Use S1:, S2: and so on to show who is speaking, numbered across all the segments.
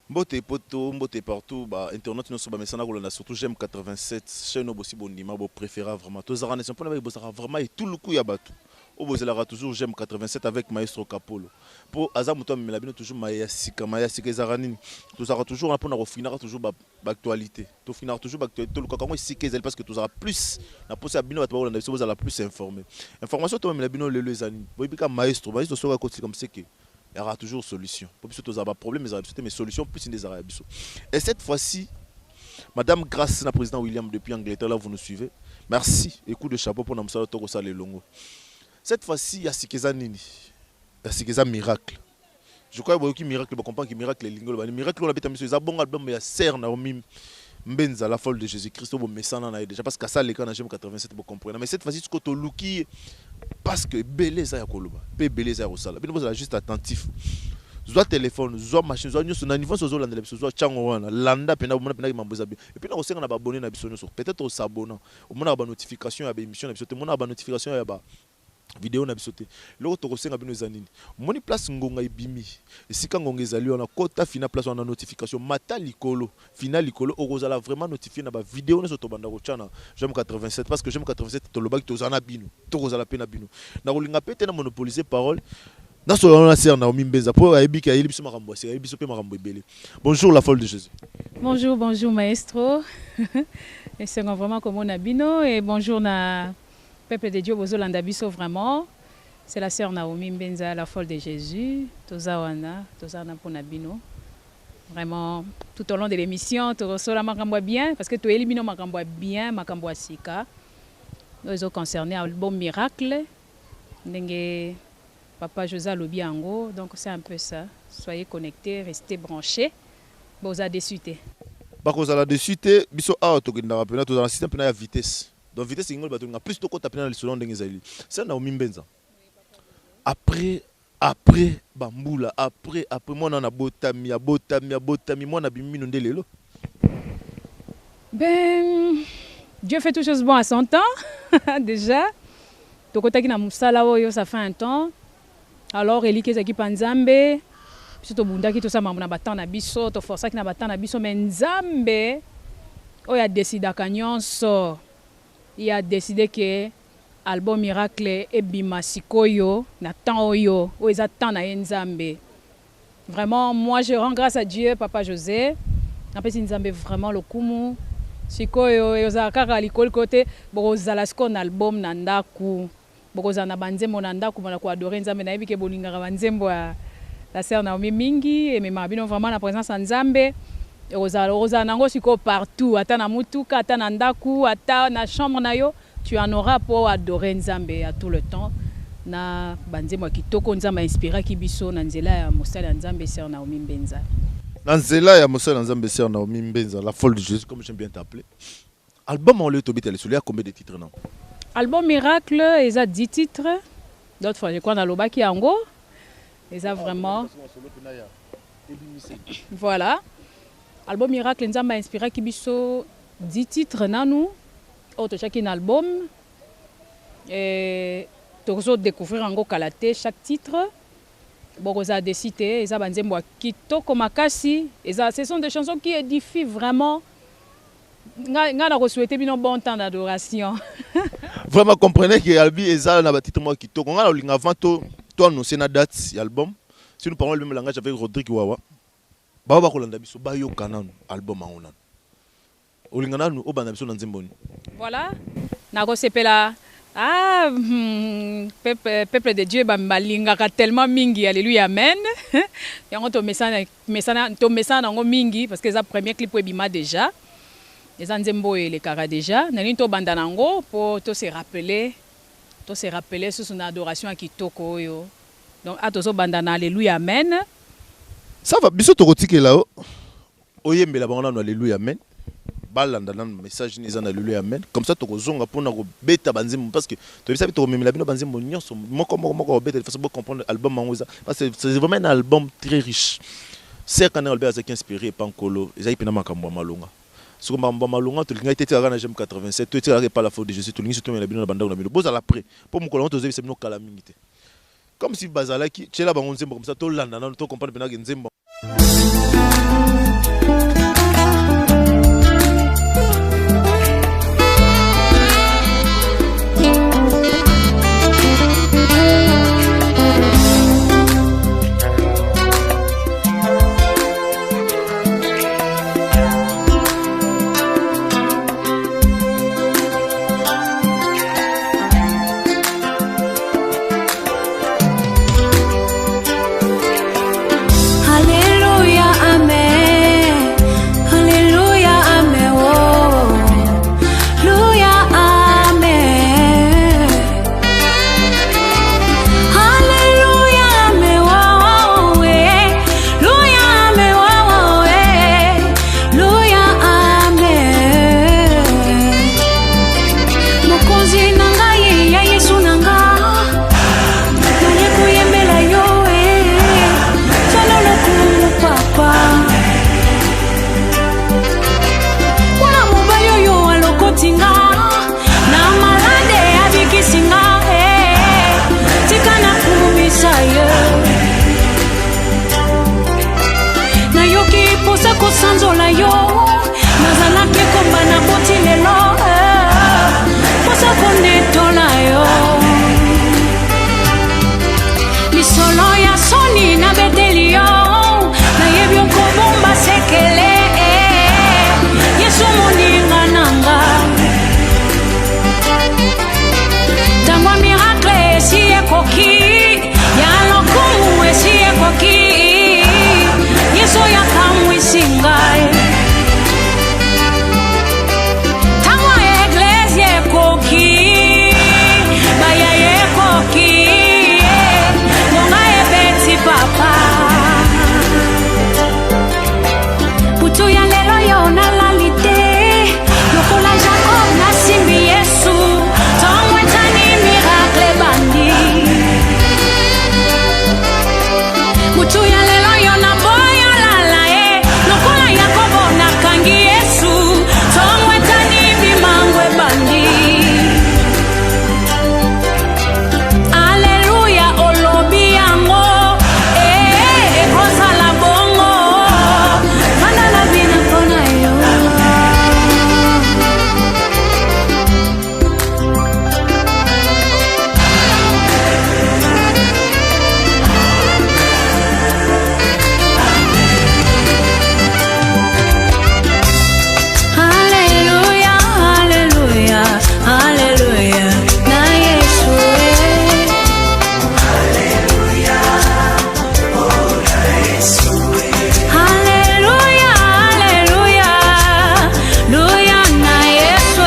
S1: Mbote poto, mbote partout, bah internet nous sommes maintenant on a surtout j'aime 87 chaîne aussi bon nima bon préféré vraiment. Tous les gens pour la vraiment et tout le coup y a battu. Au Bozela toujours j'aime 87 avec Maestro Capolo. Pour Azamuto mais la bino toujours Maya Sika Zaranini. Tous aura toujours pour na finir toujours actualité. Tout finir toujours actualité le comment Sika parce que tous aura plus na poser bino va on a la plus informé. Information toi même la bino les années. Boy bika Maestro sera côté comme c'est que il y aura toujours solution. Pour que tous avoir problème mais solution plus des arabes. Et cette fois-ci Madame Grace, la président William depuis Angleterre, là vous nous suivez. Merci. Et coup de chapeau pour nous saluer tous les longs. Cette fois-ci, il y a Sikeza Nini. Il y a Sikeza Miracle. Je crois que miracle, vous comprenez que miracle est lingolo. Miracle, on a mis sur un bon album, mais il y a Serre Naomi Mbenza, la folle de Jésus-Christ, vous mettez déjà parce que ça, les cas, j'aime 87, vous comprenez. Mais cette fois-ci, ce que tu parce que belé ça y a koloba, pe belé ça y a osala. Bien vous juste attentif. Soit téléphone, soit machine, soit news, na niveau sur landa soit chango wana, landa pena mona pena mamboza bien. Et puis na osenga na ba abonné na biso nyonso. Peut-être au s'abonner. Au mona ba notification ya ba émission na biso te, mona ba notification ya ba vidéo na biso te. Loko to kosenga bino zanini. Moni place ngonga ibimi. Esika ngonga ezali wana kota fina place wana notification mata likolo, fina likolo okozala vraiment notifié na ba vidéo nyonso to banda ko chana. J'aime 87 parce que j'aime 87 to lobaki to zana bino. To kozala pena bino. Na kolinga pete na monopoliser parole. Bonjour la folle de Jésus.
S2: Bonjour, bonjour maestro. Et c'est vraiment comme on a bino et bonjour na peuple de Dieu Bozolanda biso vraiment. C'est la sœur Naomi Mbenza, la folle de Jésus. Tozawana, tozana pour Nabino. Vraiment tout au long de l'émission, tu reçois la makambo bien parce que tu élimines makambo bien, makambo sika. Nous sommes concernés à l'album Miracle. Ndenge Papa José Lobiango, donc c'est un peu ça. Soyez connectés, restez branchés. Vous avez déçuté.
S1: Vous avez déçuté, biso a autogenda rapena to dans système pena ya vitesse. Donc vitesse ingol bato nga plus to ko tapena le selon ndenge ezali. C'est na Mbenza. Après bambula, après moi na botami moi na bimino ndelelo.
S2: Ben Dieu fait toutes choses bon à son temps déjà. Tokotaki na musala oyo ça fait un temps. Alors Eli kezaki panzambe biso to bundaki to sama na batana biso to forçaki na batana biso mais nzambe oyo a décidé kanyonso il a décidé que album Miracle ebima sikoyo na temps oyo eza temps na nzambe. Vraiment moi je rends grâce à Dieu Papa José na pesi nzambe vraiment lokumu sikoyo eza kaka likol côté bozala siko na album na ndaku bokozana banzembo na ndako mona ko adorer nzambe na yebi ke bolingaka banzembo ya la sœur Naomi mingi et même bino vraiment la présence en nzambe et ozala nango siko partout ata na mutuka ata na ndako ata na chambre na yo tu en auras pour adorer nzambe à tout le temps na banzembo kitoko nzambe inspira ki biso na nzela ya mosala ya nzambe sœur Naomi Mbenza
S1: na nzela ya mosala ya nzambe sœur Naomi Mbenza la folle de Jésus comme j'aime bien t'appeler. Album on le tobite le celui a combien de titres non?
S2: Album Miracle, il y a 10 titres. D'autres fois, je crois dans l'Obaki Ango. Il y a vraiment. Voilà. Album Miracle, nous avons inspiré Kibiso 10 titres. Nous avons chacun album. Et nous avons découvert Ango Kalate chaque titre. Bon, on a décidé. Il y a des Kitoko Makasi. Ce sont des chansons qui édifient vraiment. Nga souhaité un bon temps d'adoration.
S1: Vraiment comprenez que Albi Eza na batito moi qui toko nga linga avant to annoncer na date album. Si nous parlons le même langage avec Rodrigue Wawa. Ba ba kolanda biso ba yo kananu album a onana. Olinga nanu obanda biso na nzemboni.
S2: Voilà. Na ko sepela peuple de Dieu ba malinga tellement mingi alléluia amen. Yango to mesana ngo mingi parce que c'est le premier clip webima déjà. Les Anzembo et les Kara déjà, nous to bandanango pour se rappeler sur son adoration à Kitoko yo. Donc à tous bandana alléluia amen.
S1: Ça va biso to kotike là oyembe la bangana alléluia amen. Balanda na message ni zana alléluia amen. Comme ça to kozonga pour na ko beta banzembo parce que to bisa to memela bino banzembo nyonso moko beta de façon pour comprendre album mangoza parce que c'est vraiment un album très riche. C'est quand Albert a inspiré Pankolo, ezai pena makambo malonga. Si vous avez malonga, tu as été à 87, tu n'as pas la faute de Jésus, tu as été à la bande de la après. Pour me coller, tu as été à calamité. Comme si Bazalaki, tu es là, comme ça, tu as comprendre que tu as
S3: botinga na malade abikisinga tika na kumisa ye na yoki posa kosanzola yo nazalaki komba na boti lelo posa konetola yo lisolo ya soni na beteli yo nayebi okobomba sekele yesu moninga nanga ntango miracle esi ekoki ya lokumu esi ekoki yesu yakamwisi ngai ntango eglesi ekoki baya ekoki ngonga ebeti papa butu ya lelo yo nalali te lokola jacob nasimbi yesu ntongo etani miracle bandi butu ya lelo yo naboya lala lokola yakobo nakangi yesu ntongo etani bimangwe bandi Alleluia olobi yango ekozala bongo vanda na bina mpona yo Alleluia, alleluia, alleluia na yesu Alleluia, alleluia, luya na yesu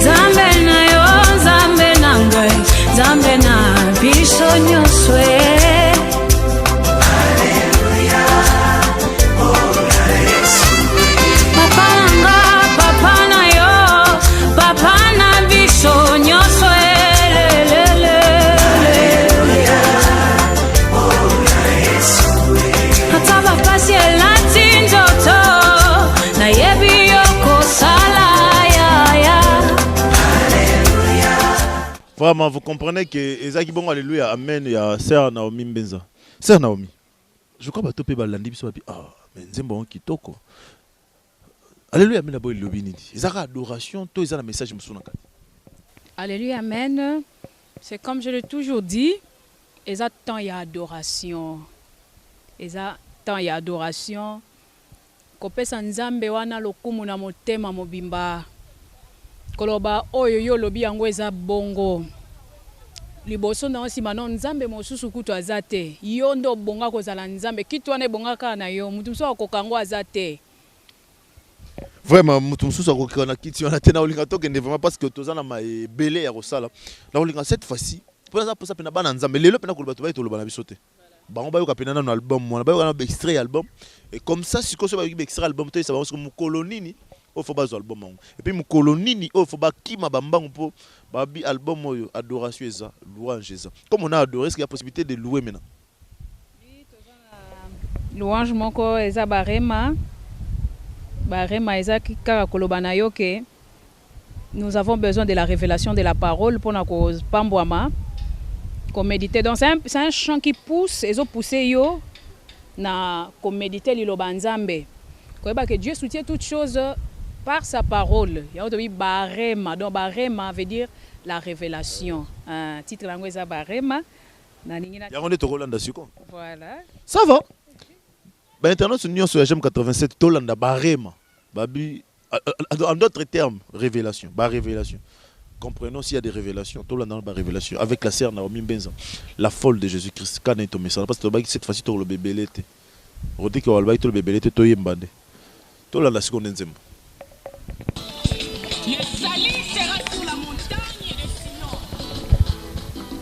S3: Zambe na yo, zambe na ngwe, zambe na biso nyonso Papa nanga, papa na yo, papa na biso nyonso ata bapasi elati nzoto nayebi yo kosala yaya
S1: Vraiment, vous comprenez que Ezaki Bongo, alléluia, amen, il y a Sœur Naomi Mbenza. Sœur Naomi, je crois que tu peux balandi biso puis ah, mais nzembo kitoko. Alléluia, amen, abo ilobi nini. Ezaka adoration, to ezana message musuna kati.
S2: Alléluia, amen. C'est comme je l'ai toujours dit, il y a tant il y a adoration. Il y a tant il y a adoration. Kopesa nzambe wana lokumu na motema mobimba. Koloba oyo yo lobi yango eza bongo. Liboso na osima no nzambe mosusu kutu azate. Yo ndo bonga kozala nzambe kitu wana bonga kana na yo. Mutu mso akokango azate.
S1: Vraiment, mutu msusu akokana kiti wana tena olinga tokende vraiment parce que tozana ma belé ya kosala. La olinga cette fois-ci, pour ça pena bana nzambe lelo pena koloba to ba toloba na bisote. Bango bayoka pena na album mona bayoka na extrait album et comme ça si ko so bayoka extrait album to ça va parce que mukolonini il faut bazo album et puis mukolonini il faut ba kima bambango po babi album oyo adoration eza louange eza comme on a adoré est-ce qu'il y a possibilité de louer maintenant
S2: louange moko eza barema eza kaka koloba na yo ke nous avons besoin de la révélation de la parole pour na ko pambwama ko méditer donc c'est un chant qui pousse et pousser yo na ko méditer liloba nzambe ko ba que Dieu soutient toutes choses par sa parole. Il y a aussi barema. Donc barema veut dire la révélation. Un titre langue ça barema. Voilà.
S1: Ça va. Ben internet sur Union sur GM87 Tolanda barema. Babi en d'autres termes révélation. Ba révélation. Comprenons s'il y a des révélations. Tolanda ba révélation avec la sœur Naomi Mbenza, la folle de Jésus-Christ. Quand est tombé ça parce que cette fois-ci to le bébé l'été. Rodé que walba to le bébé l'été to yembande. Tolanda seconde nzembo.
S4: Le salut sera sur la montagne de Sion.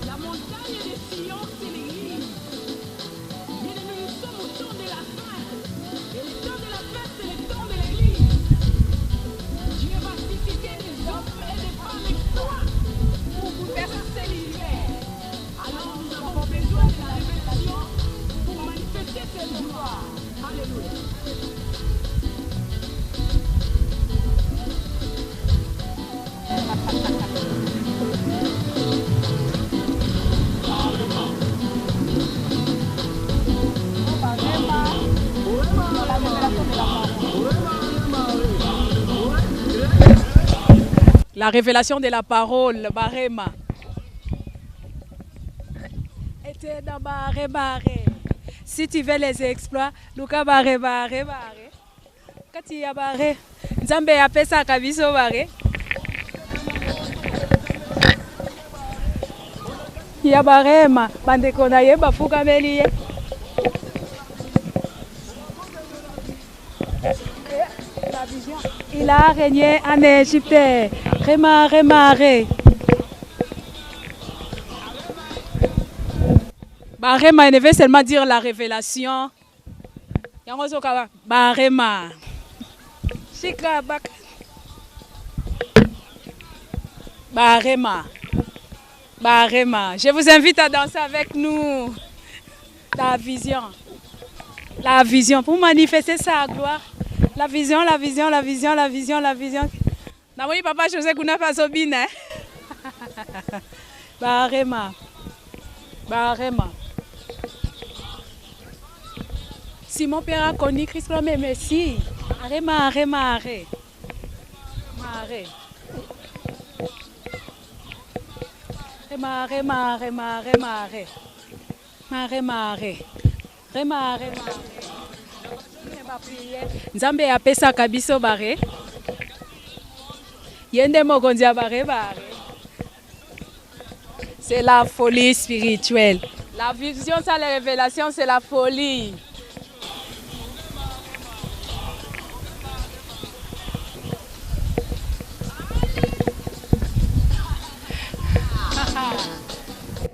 S4: La montagne de Sion, c'est l'église. Bien aimés, nous sommes au temps de la fin. Et le temps de la fin, c'est le temps de l'église. Dieu va susciter des hommes et des femmes extra pour vous verser l'hiver. Alors nous avons besoin de la révélation pour manifester cette gloire.
S2: La révélation de la parole, Barema. Était dans barré, barré. Si tu veux les exploits, Luka barré, barré, barré. Quand il y a barré, Nzambe a fait ça, Kabiso barré. Il y a Barema, bande konaye, bafuka meliye. La vision. Il a régné en Égypte. Remaré, maré. Barema, il ne veut seulement dire la révélation. Barema. Shika bak. Barema. Barema. Je vous invite à danser avec nous. La vision. La vision. Pour manifester sa gloire. La vision, la vision, la vision, la vision, la vision. Namoni papa José Kuna Fasobine. Barema. Barema. Si mon père a connu Christ comme Messie, arrêma, arrêma, arrêt. Maré. Remare, mare, mare, mare. Mare, mare. Remare, mare. Nzambe apesaka biso bare. Yende mokonzi bare bare. C'est la folie spirituelle. La vision, ça, la révélation, c'est la folie.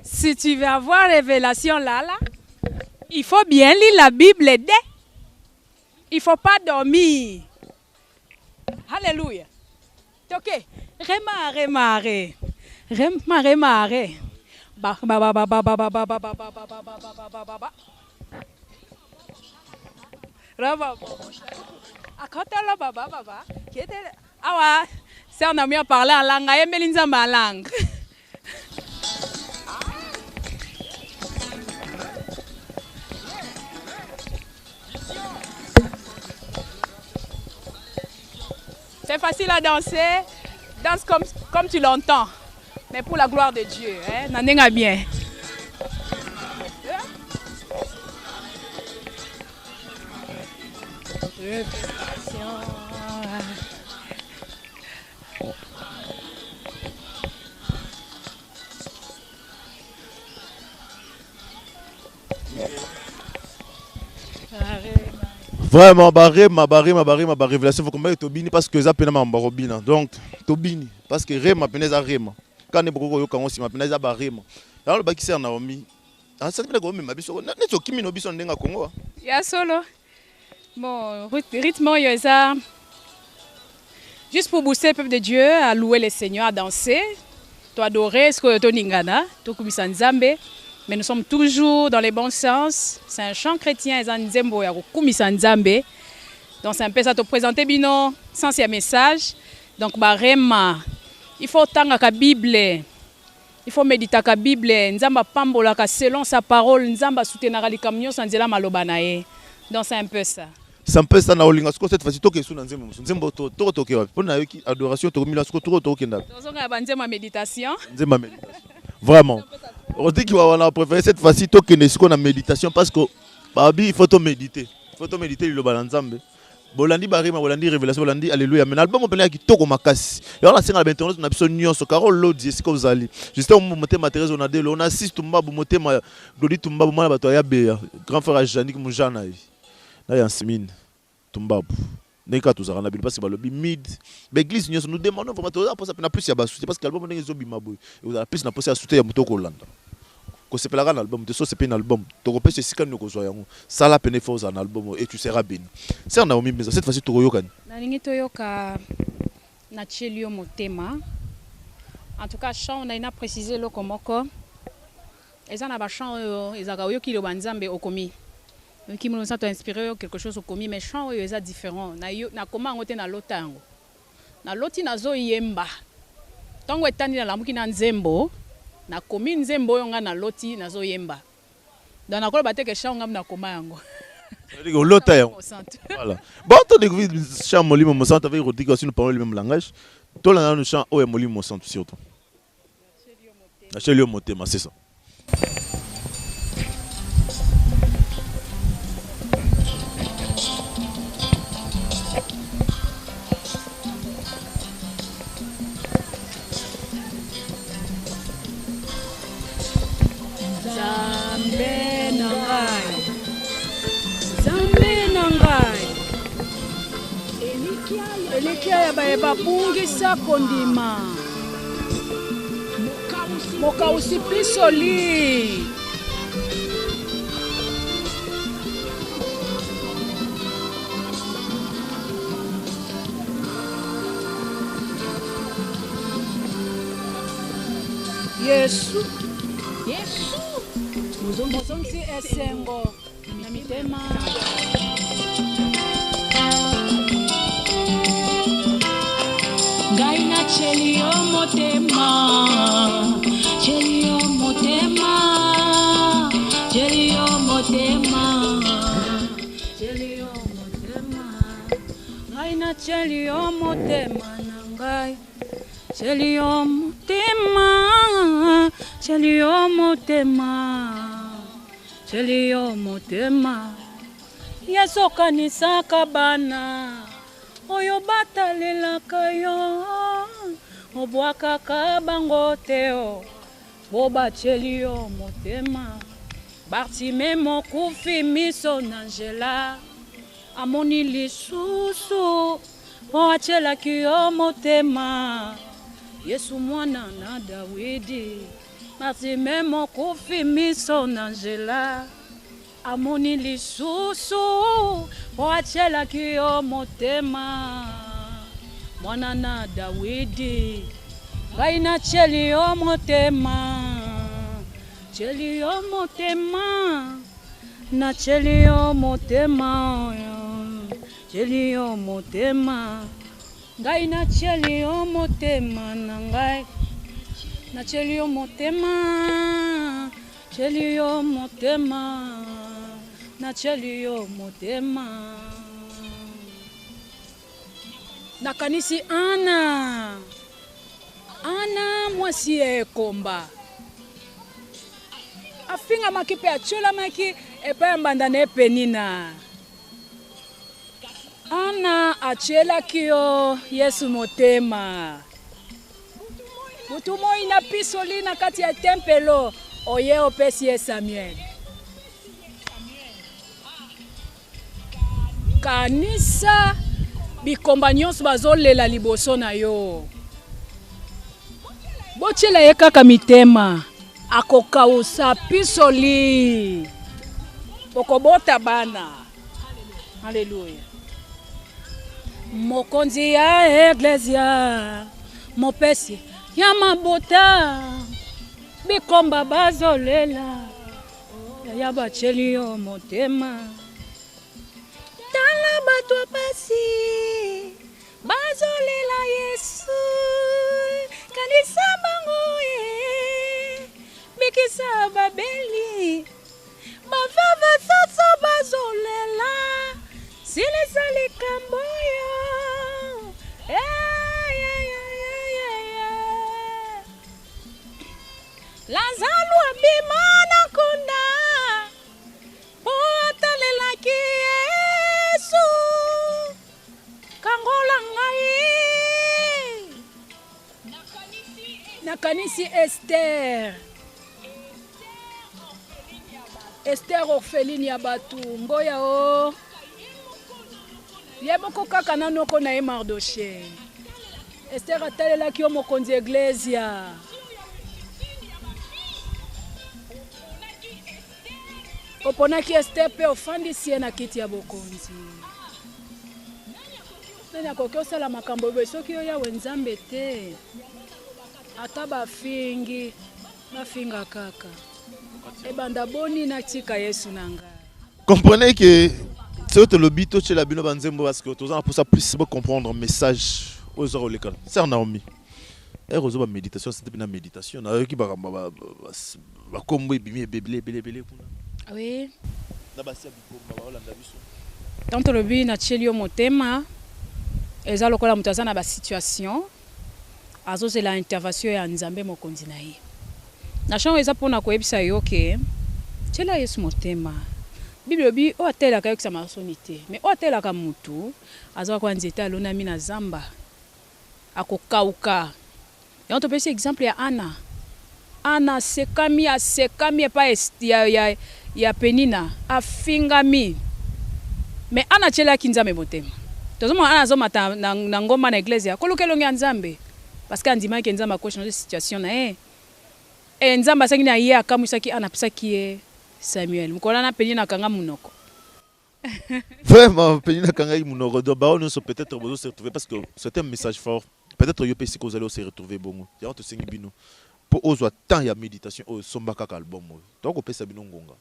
S2: Si tu veux avoir révélation là, il faut bien lire la Bible dès. Il ne faut pas dormir. Alléluia. Ok. Remare, mare. Remare, mare. Ba ba ba ba ba ba ba ba ba ba ba ba ba ba ba. Raba. Akotela ba ba ba ba. Awa, c'est un ami à parler en langue. Aye melinza ma langue. C'est facile à danser, danse comme tu l'entends, mais pour la gloire de Dieu, hein, n'en bien.
S1: Vraiment, barema, révélation, il faut qu'on mette Tobini parce que ça peine ma barobina. Donc, Tobini, parce que Rema peine à Rema. Quand on est beaucoup quand on s'y m'appelle à Barema. Alors, le baki c'est Naomi. Ah, ça me gomme ma biso. N'est-ce pas qui m'ino biso n'enga Congo?
S2: Ya solo. Bon, rythme, il y a ça. Juste pour booster le peuple de Dieu, à louer le Seigneur, à danser, à adorer ce que tu n'ingana, tu kubisan Nzambe. Mais nous sommes toujours dans les bons sens. C'est un chant chrétien, donc c'est un peu ça te présenter bino sans ces messages. Donc barema, il faut tanga la Bible, il faut méditer la Bible. Nzamba pambola selon sa parole, Nzamba soutenir les camions sans dire maloba nae. Donc c'est un peu ça.
S1: C'est un peu ça na olinga sko cette fois-ci toke sous nzembo nzembo to toke wa pona yoki adoration to mila sko to kenda.
S2: Tozonga banzema méditation.
S1: Nzemba méditation. Vraiment. On dit qu'il va préférer cette fois-ci toke nesiko na méditation parce que babi il faut to méditer. Il faut to méditer le balanzambe. Bolandi barima bolandi révélation bolandi alléluia. Mais l'album on ki toko makasi. Et on a singa ba internet na biso nyonso Carol Lodi siko zali. Juste on monter matériel on a de on assiste tumba bu monter ma Glody tumba bu mala bato ya beya. Grand frère Janik Mujana yi. Na Yasmine tumba bu. Neka tuzara na parce que balobi mid. L'église nous demandons vraiment pour ça plus ya basuti parce que l'album on ezo bimabo. Et vous a plus na poser à souter ya mutoko Landa. Ko sepelaka na album, te so sepé un album. To repese sika no ko zo yango. Sala pene force un album et tu seras béni. C'est Naomi mais cette fois-ci to yoka.
S2: Na ningi to yoka na chelio motema. En tout cas, chant on a ina précisé lo komoko. Eza na ba chant ezaka yoki lo banzambe okomi. qui me sent inspiré quelque chose au commis méchant et ça différent na comment on na lotango na loti nazo yemba tango etani na lamuki na nzembo na komi nzembo yonga na loti nazo yemba dans na kola bateke changa na koma yango
S1: lota yango voilà bon to découvrir chant Molimo Mosantu avec Rodrigue aussi nous parlons le même langage to la nous chant o Molimo Mosantu surtout na chelio motema c'est ça.
S2: Elikia ya bapungisa kondima mokausi pisoli Yesu muzonzi esengo na mitema
S3: Gaina chelio motema, chelio motema, chelio motema, chelio motema.
S2: Gaina chelio motema nangai, chelio motema, chelio motema, chelio motema. Yesu kanisa kabana. Oyo batalelaka yo obwakaka bango teo bobacheli yo motema Bartime mokufi miso na njela amoni lisusu oachelaki yo motema Yesu mwana na Dawidi Bartime mokufi miso na njela amoni lisusu oachelaki yo motema mwana na Dawidi ngai nacheli yo motema cheli yo motema nacheli yo motema cheli yo motema ngai nacheli yo motema na ngai nacheli yo motema cheli yo motema na cheli yo motema nakanisi Ana mwasi ekomba afinga makipe achola maki epa mbanda ne penina Ana achela kio Yesu motema butumo ina pisoli na kati ya tempelo oye opesi Samuel kanisa bikomba nyonso bazolela liboso na yo bochela ye kaka mitema akokausa pisoli pokobota bana haleluya mokonzi ya eglesia mopesi ya mabota bikomba bazolela ya bacheli yo motema tala bato pasi bazolela Yesu kanisa bango ye bikisa babeli bavava soso bazolela silisa likamboyo Lazaro abimana konda otalelaki Yesu kangola ngai nakanisi Esther orpheline ya batu ngoya o ye moko kaka nanoko na ye Mardoche Esther atalelaki yo mokonzi eglesia oponaki Esther pe ofandisi ye na kiti ya bokonzi nani akoki osala makambo oyo soki yo yawe Nzambe te ata bafinga kaka ebanda boni natika Yesu na ngai
S1: Comprenez que c'est le but de la bino banzembo parce que tous pour ça plus comprendre message aux autres l'école. C'est Naomi. Et rezo ba méditation c'était une méditation. Na qui ba kombo bimi belé kuna.
S2: Oui.
S1: Na ba sia bikomba ba olanda biso.
S2: Tanto le but na chelio motema. Eza lokola mutu aza na ba situation. Azozela intervention ya Nzambe mokonzi na ye. Na chango eza pona koyebisa yo ke chela Yesu motema. Bible bi o atela ka yokisa masonité mais o atela ka mutu aza kwa nzeta alona mina zamba akokauka. Et on te peut exemple ya Anna. Anna sekami pa ya Penina afingami. Mais Anna chela kinzambe motema. Tozomo Anna zomata na ngoma na église kolokelo ngi Nzambe parce que andima ke Nzambe ko changer situation na e Nzambe sangi na ye akamusaki Anna pisaki e Samuel. Mkola na Penina kanga munoko.
S1: Vraiment Penina kanga munoko do ba on peut-être besoin se retrouver parce que c'est un message fort. Peut-être que vous allez se retrouver bon. Il y a un bino pour oser tant ya méditation au sombaka album. Donc on peut ça bino ngonga.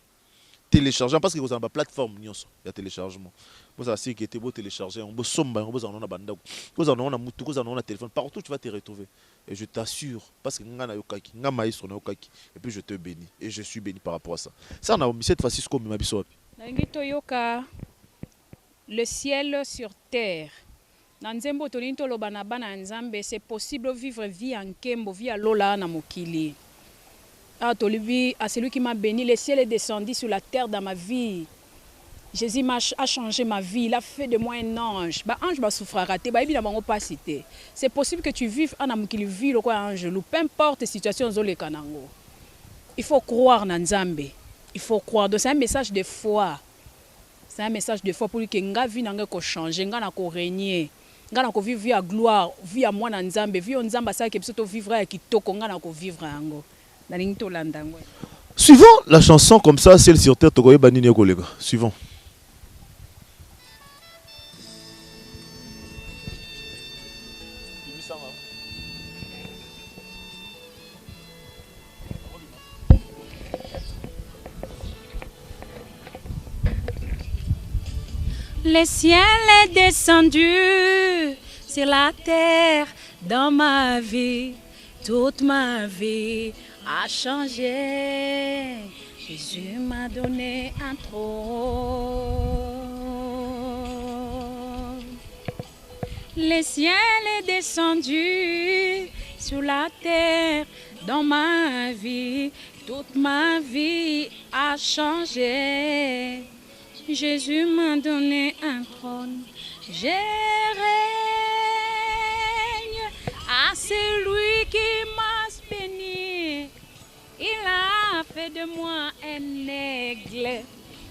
S1: Télécharger parce que vous avez une plateforme nyonso ya téléchargement. Vous avez si qui était beau télécharger, on peut somba, on peut en a banda. Vous en a mutu, vous en a téléphone, partout tu vas te retrouver. Et je t'assure parce que ngana yokaki, nga maïs on yokaki et puis je te bénis et je suis béni par rapport à ça. Ça on a mis cette fois-ci comme mabiso wapi.
S2: Nangito yoka le ciel sur terre. Dans Nzembo tolinto lobana bana Nzambe, c'est possible de vivre vie en kembo, vie à lola na mokili. Ah, tolibi, à celui qui m'a béni, le ciel est descendu sur la terre dans ma vie. Jésus a changé ma vie, il a fait de moi un ange. Bah ange ba souffra raté, bah évidemment on pas cité. C'est possible que tu vives en amokili vie le quoi ange, peu importe situation zole kanango. Il faut croire dans Nzambe. Il faut croire. Donc c'est un message de foi. C'est un message de foi pour que nga vie nanga ko changer, nga na ko régner. Nga na ko vivre vie à gloire, vie à moi na Nzambe, vie on Nzamba ça que biso vivre à kitoko nga na ko vivre yango. Na linto landango.
S1: Suivant la chanson comme ça, celle sur terre tokoye banini kolega. Suivant.
S3: Le ciel est descendu sur la terre dans ma vie. Toute ma vie a changé. Jésus m'a donné un trône. Le ciel est descendu sur la terre dans ma vie. Toute ma vie a changé. Jésus m'a donné un trône. Je règne à celui qui m'a béni. Il a fait de moi un aigle.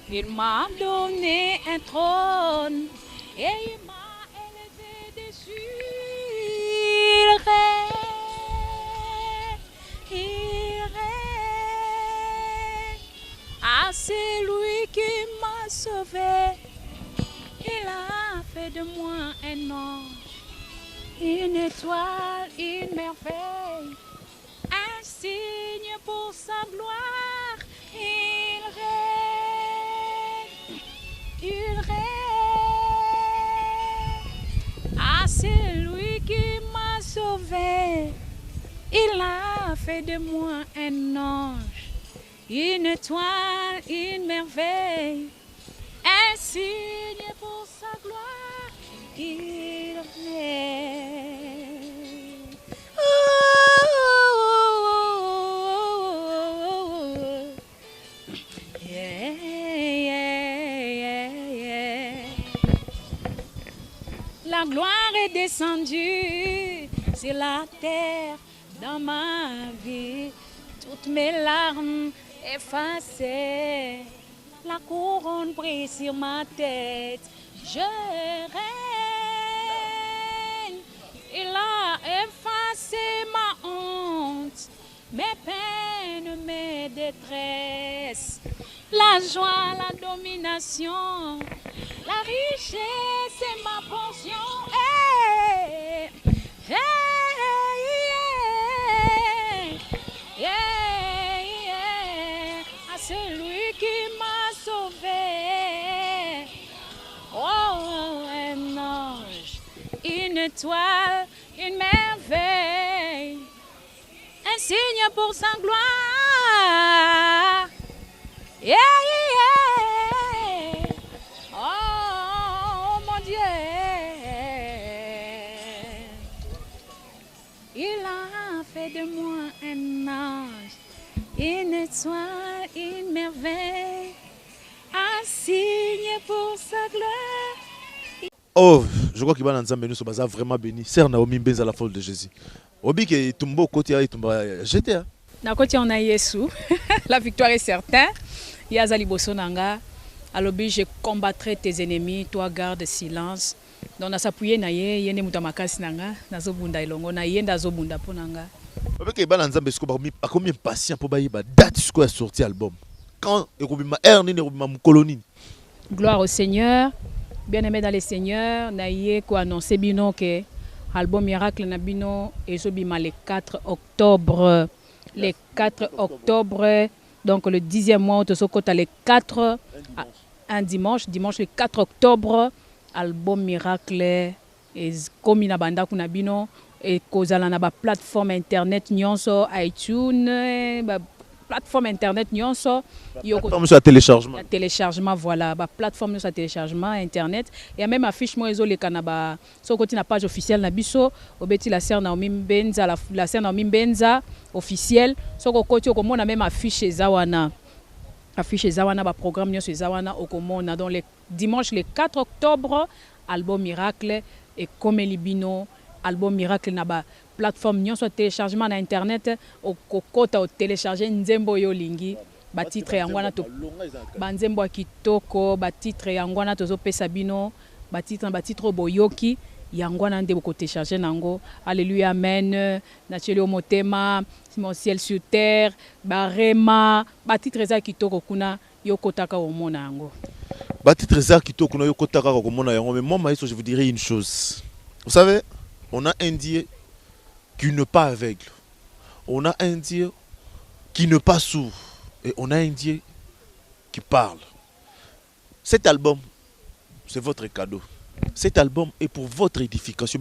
S3: Il m'a donné un trône. Et il m'a élevé dessus. Il règne. Il règne à celui qui m'a sauvé. Il a fait de moi un ange, une étoile, une merveille, un signe pour sa gloire. Il règne à celui qui m'a sauvé. Il a fait de moi un ange, une étoile, une merveille, un signe pour sa gloire. Il règne. Oh, oh, oh, yeah, yeah, yeah. La gloire est descendue sur la terre dans ma vie. Toutes mes larmes effacées, la couronne brille sur ma tête. Je règne. Il a effacé ma honte, mes peines, mes détresses, la joie, la domination, la richesse est ma portion. Hey, hey, yeah, yeah, yeah. À celui qui m'a sauvé. une étoile, une merveille, un signe pour sa gloire. Yeah, yeah. Oh, mon Dieu. Il a fait de moi un ange, une étoile, une merveille, un signe pour sa gloire.
S1: Oh, je crois qu'il va nous amener sur vraiment béni. C'est Naomi Benza la folle de Jésus. Obi qui tombe côté à tombe jeté.
S2: Na côté on a Yesu. La victoire est certaine. Yazali bosonanga. Alobi je combattrai tes ennemis, toi garde silence. Donc na s'appuyer na ye yene mutamakasi nanga nazo bunda ilongo na yenda zo bunda ponanga.
S1: Avec ba nzambe siko ba combien patient pour ba yiba date siko a sorti album. Quand ekobima erni ne ekobima mkoloni.
S2: Gloire au Seigneur. Bien-aimé dans le Seigneur, naïe ko annoncer bino que album Miracle na bino ezobima le 4 octobre. Le 4 octobre, donc le 10e mois de Sokota, le 4 un dimanche le 4 octobre, album Miracle et comme na banda kuna bino et kozala na ba plateforme internet nyonso iTunes plateforme internet nyonso
S1: plateforme sur téléchargement
S2: voilà ba plateforme sur téléchargement internet et même affiche moi ezo le kanaba so côté na page officielle na biso obeti la sœur Naomi Benza la sœur Naomi Benza officielle so côté okomona même affiche zawana ba programme nyonso zawana okomona dans le dimanche le 4 octobre album Miracle et comme libino album Miracle na ba plateforme nyonso téléchargement na internet okokota o télécharger nzembo yo lingi ba titre yangwana to ba nzembo kitoko ba titre yangwana tozo pesa bino ba titre boyoki yangwana nde ko télécharger nango alléluia amen na cheli o motema mon ciel sur terre barema ba titre za kitoko kuna yokotaka o mona yango
S1: ba titre za kitoko kuna yokotaka ko mona yango mais moi maïso je vous dirais une chose vous savez on a un Dieu qui n'est pas aveugle. On a un Dieu qui n'est pas sourd. Et on a un Dieu qui parle. Cet album, c'est votre cadeau. Cet album est pour votre édification.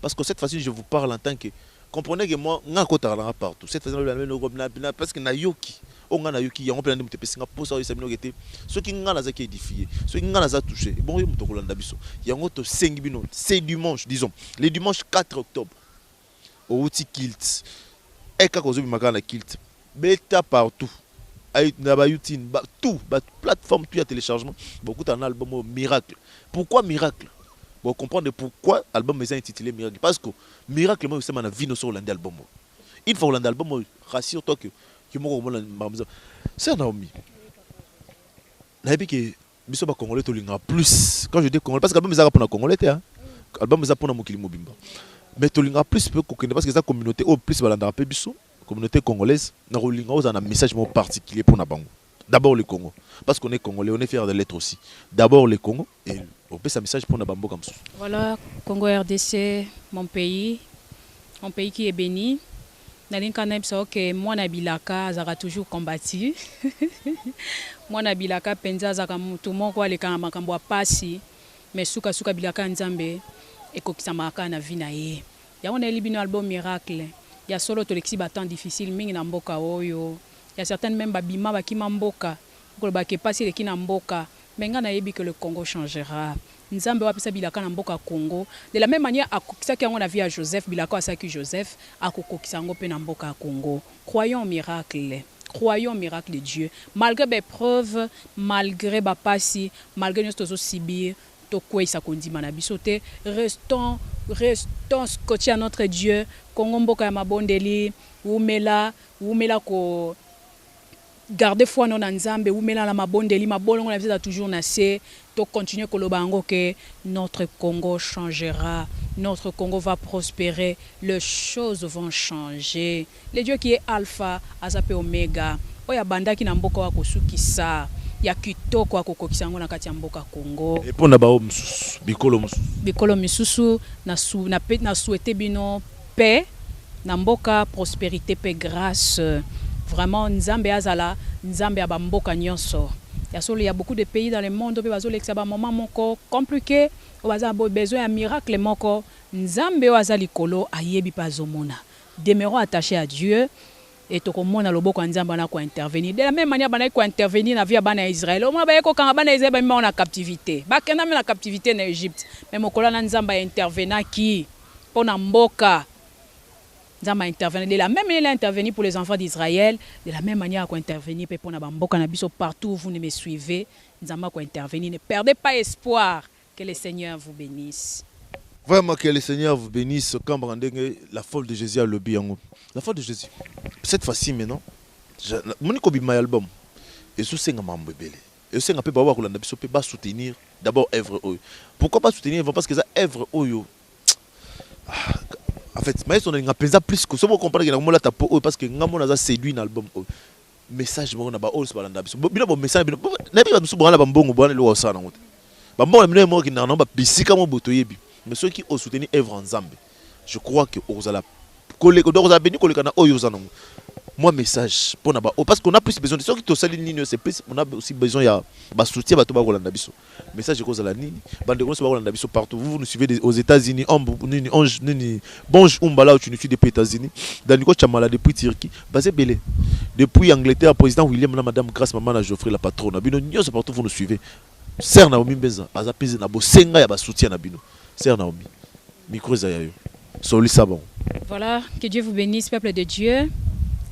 S1: Parce que cette fois-ci, je vous parle en tant que... Comprenez que moi, je suis partout. Cette fois-ci, parce que Nayoki, on a Nayoki, il y a un peu de temps pour ça, ceux qui ont édifié, ceux qui ont touché. Bon, il y a un autre 5 minutes. C'est dimanche, disons. Le dimanche 4 octobre. Au outil Kilt. Et quand vous avez un Kilt, bêta partout. Tout, plateforme, tout à téléchargement. Beaucoup d'un album Miracle. Pourquoi Miracle? Vous comprenez pourquoi l'album est intitulé Miracle. Parce que Miracle, moi, c'est ma vie sur l'album. Une fois l'album, rassure-toi que c'est Naomi. Que biso ba congolais to linga plus quand je dis congolais parce que l'album est pour congolais hein album est pour mokili mobimba mais to linga plus peu parce que ça communauté au plus balanda pe biso communauté congolaise na linga aux un message particulier pour na bango. D'abord le Congo parce qu'on est congolais on est fier de l'être aussi. D'abord le Congo et on peut un message pour na bambo comme ça.
S2: Voilà Congo RDC mon pays qui est béni. Nalinkana biso que moi na bilaka azaka toujours combattu. Moi na bilaka penza azaka mutu moko aleka makambo ya pasi mais suka bilaka nzambe ekokisa maka na vie na ye. Yango na libino album Miracle. Ya solo to lexi ba temps difficile mingi na mboka oyo. Ya certaines même babima bakima mboka. Ko ba ke pasi leki na mboka. Menga na yebi que le Congo changera. Nzambe wapesa bilaka na mboka Congo de la même manière akokisa ki yango na vie à Joseph bilaka asaki Joseph akokokisa yango pe na mboka Congo. Croyons au miracle de Dieu malgré les preuves malgré ba pasi malgré nos tozo sibir to kwesa kondima na bisote restons scotchés à notre Dieu. Congo mboka ya mabondeli umela ko garder foi non nzambe umela la mabondeli mabolongo na bisa toujours nasé to continuer koloba ngo que notre Congo changera, notre Congo va prospérer, les choses vont changer. Le Dieu qui est alpha azape oméga oya bandaki na mboka wa kosukisa ya kitoko akokokisa ngo na kati ya mboka Congo
S1: et pour na ba bikolo
S2: misusu na souhaiter bino paix na mboka prospérité paix grâce. Vraiment nzambe azala nzambe ya bamboka nyonso Il y a beaucoup de pays dans le monde où il y a un moment compliqué, où il y a besoin d'un miracle. Nzambe waza likolo ayebi pa zomona. Demeurons attachés à Dieu et to komona loboko nzamba na ko intervenir. De la même manière bana ko intervenir na vie bana Israël. O maba ko kanga bana Israël ba na captivité. Ba kena na captivité na Égypte. Mais mokola na nzamba intervenant qui pona mboka. Nzamba intervenir de la même manière il a intervenu pour les enfants d'Israël, de la même manière ko intervenir pour na mboka na biso partout où vous me suivez. Nzamba ko intervenir. Ne perdez pas espoir. Que le Seigneur vous bénisse.
S1: Vraiment que le Seigneur vous bénisse. Quand la folle de Jésus a le bien. La folle de Jésus. Cette fois-ci maintenant, mon album. Et ce c'est un membre belé. Et c'est un peu bawa qu'on a pas soutenir d'abord œuvre oyo. Pourquoi pas soutenir parce que ça œuvre oyo. En fait, mais on a pesé plus que ça vous comprendre que la mola tapo parce que ngamo na za séduit dans l'album. Message mo na ba all so balanda biso. Bino bo message bino. Na bi ba biso bo na ba mbongo bo na lo sa na ngote. Ba mbongo na mo ki na ba bisika mo boto yebi. Mais ceux qui ont soutenu œuvre en Zambie, je crois que Ozala moi message pour naba parce qu'on a plus besoin de ceux qui te saluent ligne c'est plus on a aussi besoin il y a soutien bato ba Rolanda biso message ko zala nini bande ko ba Rolanda biso partout vous nous suivez aux États-Unis bonjour umbala où tu nous suis depuis les États-Unis dans Nico Chamala depuis Turquie basé belé depuis Angleterre président William na madame Grace maman na Geoffrey la patronne bino nyos partout vous nous suivez Sœur Naomi Mbeza baza pese na bosenga ya ba soutien na bino Sœur Naomi micro zayo soli sabon.
S2: Voilà, que Dieu vous bénisse, peuple de Dieu.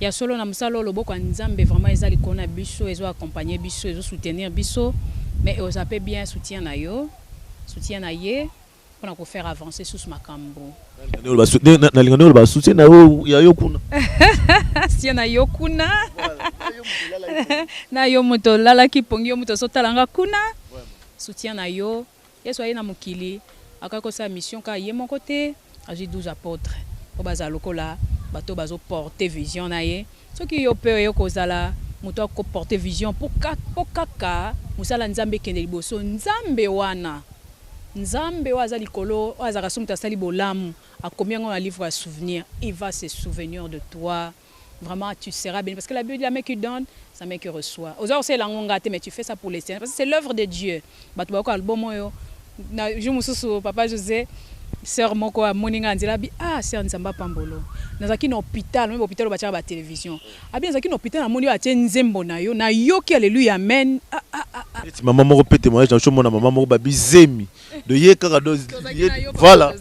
S2: Il y a solo na musalo lobo kwa nzambe vraiment ezali kona biso, ezo accompagner biso, ezo soutenir biso, mais vous avez bien soutien na yo, soutien na ye pour nous faire avancer sous makambo.
S1: Na lingano ba soutien na yo ya yo kuna.
S2: Soutien na yo kuna. Na yo moto lala ki pongi yo moto sotalanga kuna. Soutien na yo, yeso aye na mukili, akako sa mission ka ye mon côté, agi 12 apôtres. Obaza lokola bato bazo porter vision na ye soki yo pe yo kozala moto ko porter vision pour kaka musala nzambe kende liboso nzambe wana nzambe waza likolo azaka sumta sali bolamu akomi ngo na livre à souvenir il va se souvenir de toi vraiment tu seras béni parce que la Bible dit la main qui donne sa main qui reçoit aux c'est la ngongate mais tu fais ça pour les saints parce que c'est l'œuvre de Dieu bato bako album yo na je mususu papa José sœur moko a moninga nzela bi sœur Nzamba Pambolo nazaki na hôpital même hôpital batia ba télévision abi nazaki na hôpital na moni ba tie nzembo na yo ki alléluia amen
S1: maman moko pe témoignage na chomo na maman moko ba bizemi de ye kaka do voilà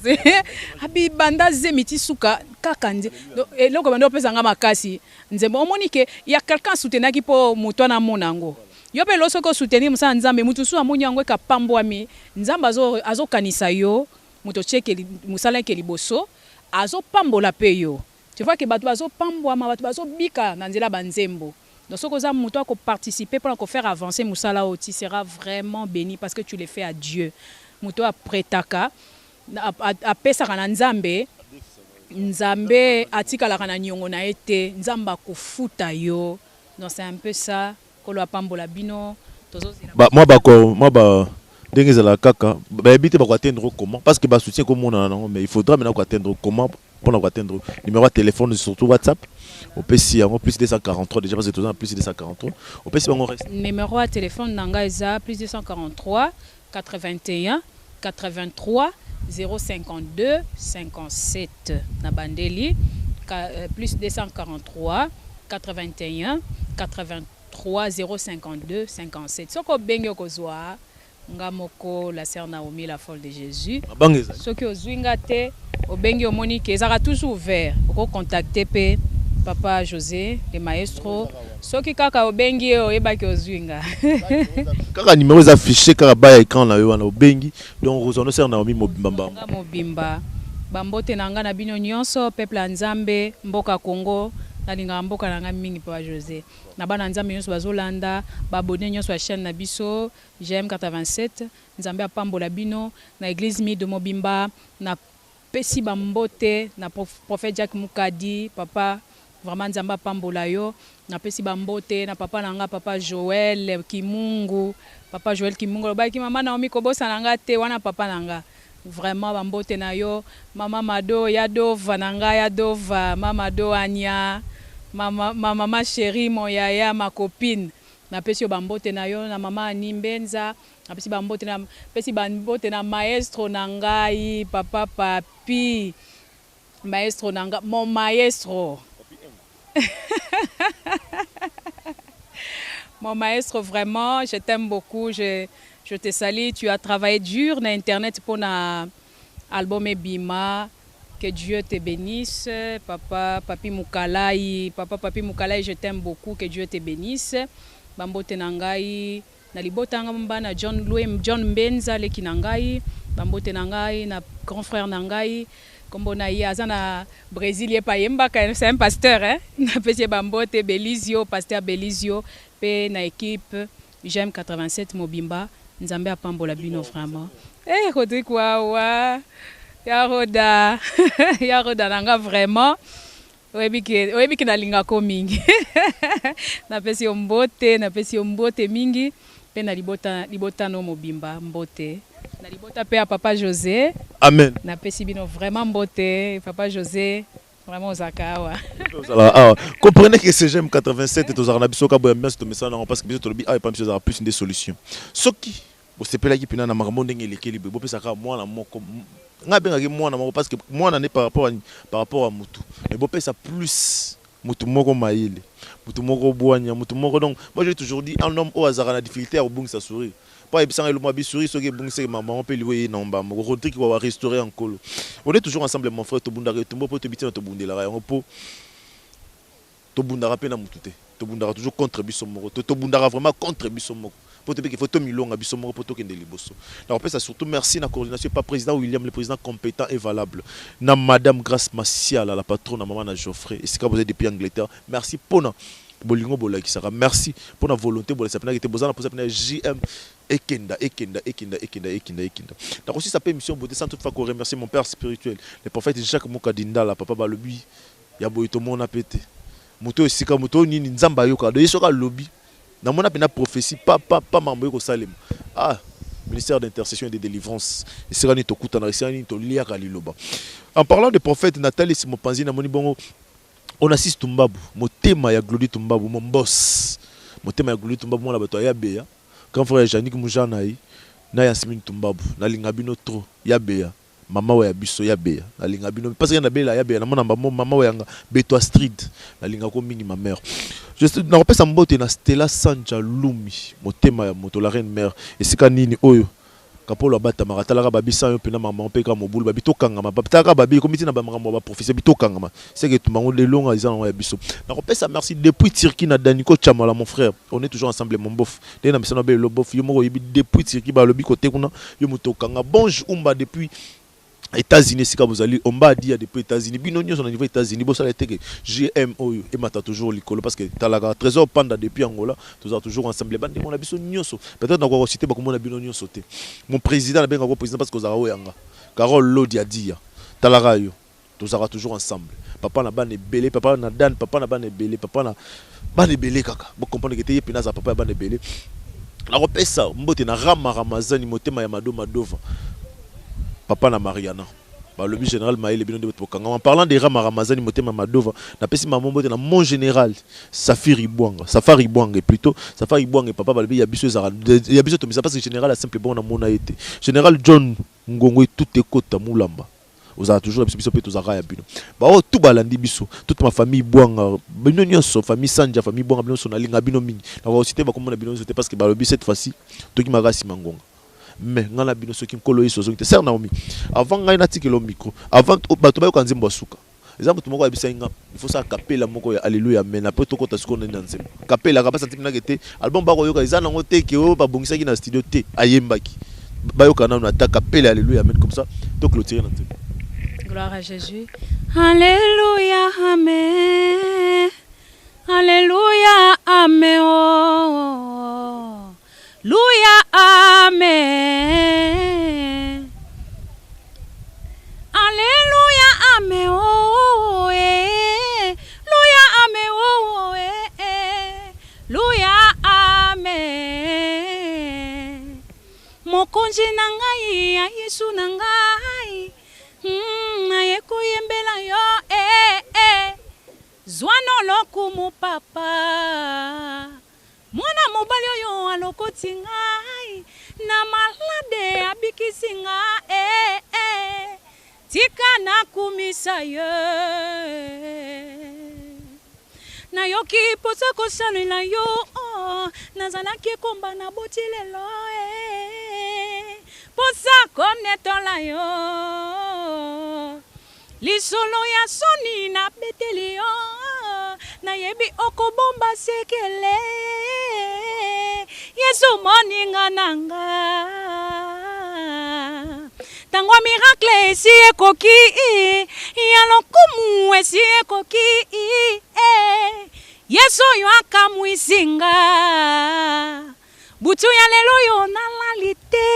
S2: abi banda zemi ti suka kaka nze et loko banda opesa nga makasi nzembo omoni ke ya quelqu'un soutenaki po moto na monango yo pe loso ko soutenir musa nzambe mutu su amoni yango ka pambwami nzamba azo kanisa yo moto cheke musala ke liboso azo pambola pe yo tu vois que bato azo pambwa ma bato azo bika na nzela banzembo donc soko za moto ko participer pour ko faire avancer musala oti sera vraiment béni parce que tu le fais à Dieu moto apretaka a pesa kana nzambe nzambe atikala kana nyongo na ete nzamba ko futa yo donc c'est un peu ça ko lo pambola bino tozo
S1: moi dengue la kaka ba habiter ba atteindre comment parce que ba soutien comme on a mais il faudra maintenant atteindre comment pour atteindre numéro de téléphone surtout WhatsApp au PC en plus 243 déjà parce que tout plus 243 au PC on reste
S2: numéro de téléphone nanga eza plus 243 81 83 052 57 na bandeli plus 243 81 83 052 57 soko bengi kozwa ngamoko la sœur Naomi la folle de Jésus soki ozwinga te obengi omoni ke ezaka toujours ouvert oko contacter pe papa José le maestro soki kaka obengi oyebaki ozwinga
S1: kaka numéro est affiché kaka ba écran na yo wana obengi donc ozono sœur Naomi mobimba bambote nanga na bino nyonso peuple ya Nzambe mboka Congo nalinga mboka nanga mingi papa José na bana Nzambe nyonso bazolanda babone nyonso ya chaîne na biso GM 87 Nzambe apambola bino na église mi de Mobimba na pesi bambote na prophète Jacques Mukadi papa vraiment Nzambe apambola yo na pesi bambote na papa nanga papa Joël Kimungu lobaki mama Naomi kobosa nanga te wana papa nanga vraiment bambote na yo mama Mado Yadova nanga Yadova mama Do Anya ma chérie mon yaya ma copine
S2: napesi yo bambote na yo na mama Animbenza, napesi bambote na maestro na ngai papa papi, maestro na ngai, mon maestro. Mon maestro, vraiment, je t'aime beaucoup, je te salue. Tu as travaillé dur sur Internet pour l'album Bima. Que Dieu te bénisse. Papa Papi Moukalai, je t'aime beaucoup. Que Dieu te bénisse. Bambo Tenangai, Nalibotanga Mbana, John Mbenza, Leki Nangai, Bambo Tenangai, na grand frère Nangai. Comme on a eu à Brésil, c'est un pasteur, hein? Na Bambote Belizio, pasteur Belizio, pe na équipe J'aime 87 Mobimba, Nzambe a pambola bino vraiment. Eh Rodrigue Wawa, Yaroda, Yaroda nanga vraiment. Oyebi ki na linga ko mingi. Na pesi mbote mingi, pe na libota no Mobimba mbote. Na libota pe a papa José.
S1: Amen.
S2: Na pesi bino vraiment mbote, papa José. Vraiment aux akawa.
S1: Comprenez que c'est J'aime 87 et aux arnabiso ka boya merci to message parce que biso to lobi pas monsieur plus une des solutions. Soki bo sepela ki pina na maramo ndenge lekeli bo pesa ka mwana moko ngabenga ki mwana moko parce que mwana ne par rapport à mutu. Mais bo pesa plus mutu moko maile. Mutu moko boanya, mutu moko donc moi j'ai toujours dit un homme au hasard na difficulté à bungisa sourire. Pas ebisanga le mois bisuri soki bungisa maman on peut lui nomba mo Rodrigue va restaurer en colo. On est toujours ensemble mon frère to bundara to mbo to bitina to bundela ra po to bundara pe na mutute. To bundara toujours contre biso moko. To bundara vraiment contre biso moko. Pour te dire qu'il faut milonga biso moko pour to kende liboso. Donc ça surtout merci na coordination pas président William le président compétent et valable. Na madame Grace Massial la patronne na maman na Geoffrey et c'est quand vous êtes depuis Angleterre. Merci pour bolingo bolaki sara merci pour la volonté pour sapena qui était besoin pour sapena JM ekenda. Donc aussi ça peut émission beauté sans toutefois qu'on remercie mon père spirituel le prophète Jacques Mukadinda la papa balobi ya boito mona pété moto esika moto nini nzamba yoka de yesoka lobby na mona pena prophétie pas mambo ko salem ministère d'intercession et de délivrance et c'est rani to kutana c'est rani to lia kaliloba. En parlant de prophète Nathalie Simopanzi na moni bongo on assiste Tumbabu, motema ya Glody Tumbabu, mon boss. Motema ya Glody Tumbabu, mon abato ya beya. Quand frère Janik Moujana na Yasmine Tumbabu, na lingabino tro ya beya. Mama wa ya biso ya beya. Na lingabino parce que na beya ya beya na mona mama wa yanga Beto Astrid. Na lingako mingi ma mère. Je na repère sa mbote na Stella Sanja Lumi, motema ya moto la reine mère. Et c'est kanini oyo. Kapolo bata maratala babisa yo pena mama peka mobulu babito kangama babitaka babi komiti na bamama ba professeur bito kangama c'est que tout mango le long ils ya biso na repesa merci depuis Turquie na Daniko Chamala mon frère on est toujours ensemble mon bof de na misana be lo bof yo moko yibi depuis Turquie ba lobi côté kuna yo muto kanga bonjour umba depuis États-Unis si vous allez on va dire depuis États-Unis bino nyonso na niveau États-Unis bo ça été que GMO et mata toujours likolo parce que talaga trésor panda depuis Angola toujours ensemble bande mon abiso nyonso peut-être na ko citer ba ko mon abino nyonso te mon président na benga ko président parce que za o yanga Carole Lodia dia talaga yo toujours ensemble papa na bane belé papa na dan papa na bane belé papa na bane belé kaka bo comprendre que te pina za papa bane belé na repesa mbote na ramazani motema ya madova papa na Mariana ba le général Maël bino de Bokanga en parlant des Ramazani motema Madova na pesi mamombo na mon général Safari Bwanga plutôt Safari Bwanga papa ba le ya biso to misa parce que général a simple bon na mona été général John Ngongo tout ekota mulamba vous avez toujours biso pe to zaka ya bino ba o tout balandi biso toute ma famille Bwanga bino nyonso famille Sanja famille Bwanga bino so na linga bino mingi na ko citer ba comme na bino parce que ba le cette fois-ci to ki magasi mangonga mais ngala bino soki mkolo iso soki te ser Naomi avant ngai na tikelo micro avant bato ba yokanzi mbasuka exemple tout moko abisa inga il faut ça capella moko ya alléluia amen après to kota siko nenda nzema capella ka basa timina kete album ba ko yoka izana ngote ke o ba bongisa ki na studio te ayembaki ba yoka na ta capella alléluia amen comme ça to clôturer na nzema.
S3: Gloire à Jésus. Alléluia amen. Alléluia amen. Oh. Louia, amen. Alléluia, amen. Oh, eh. Louia, amen. Oh, eh. Louia, amen. Mokonzi nangai, Yesu nangai. Ayeko yembela yo, eh. Zwana lokumu papa. mwana mobali oyo alokoti ngai na malade abikisi ngai tika nakumisa ye nayoki posa kosalela yo nazalaki komba na boti lelo posa konetola yo lisolo ya soni na beteli yo nayebi okobomba sekele Yesu moninga nanga tango miracle esi ekoki ya lokumu esi ekoki Yesu yo akamwisinga butu ya lelo yo nalalite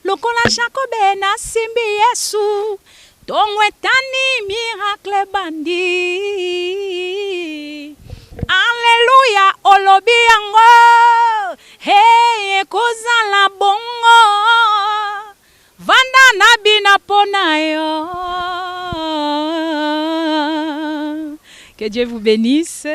S3: lokola Jacobe na simbi Yesu tongwetani miracle bandi Alléluia olobi yango hey kozala bongo vanda na bina pona yo. Que Dieu vous bénisse.